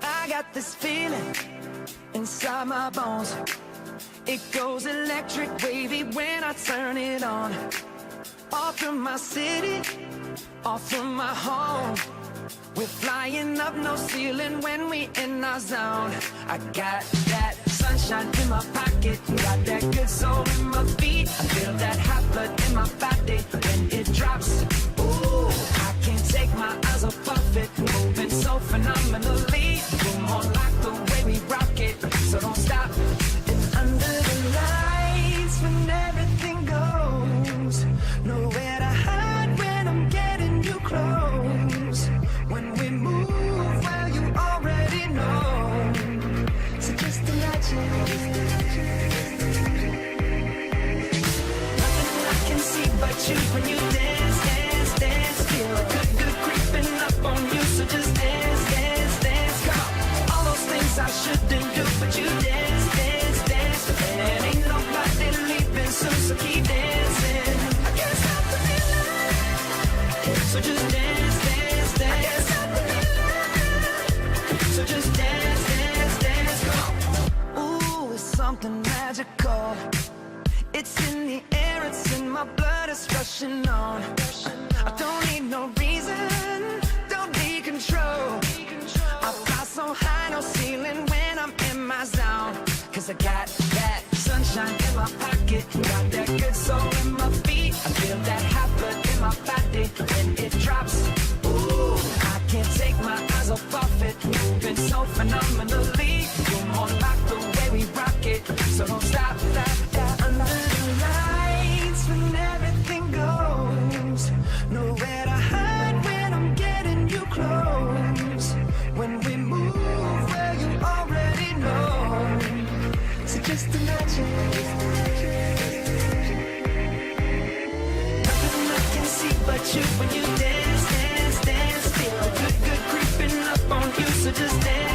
I got this feeling inside my bones. It goes electric wavy when I turn it on. Off from my city, off from my home. We're flying up, no ceiling when we in our zone. I got that sunshine in my pocket, got that good soul in my feet. I feel that hot blood in my body when it drops. Ooh, I can't take my eyes off of it, moving so phenomenally. You're more like the way we rock it, so don't stop. And under the lights when everything goes, nowhere to hide when I'm getting you close. When we move, well, you already know. So just imagine. Nothing I can see but you when you dance, dance, dance. Feel good, good creeping up on you. So just dance, dance, dance. Come on. All those things I shouldn't do, but you dance, dance, dance. And ain't nobody leaving soon, so keep dancing. I can't stop the feeling. So just dance, dance, dance. I can't stop the feeling. So just dance, dance, dance. Come on. Ooh, it's something magical. It's in the air, it's in my blood, it's rushing on. I don't need no reason, don't need control. I fly so high, no ceiling when I'm in my zone. Cause I got that sunshine in my pocket, got that good soul in my feet. I feel that hot blood in my body when it drops. Ooh, I can't take my eyes off of it, moving so phenomenally. You're more like the way we rock it, so don't stop, stop, stop. Under the lights when everything goes, nowhere to hide when I'm getting you close. When we move, well, you already know. So just imagine. Nothing I can see but you when you dance, dance, dance. Feel good, good creeping up on you, so just dance.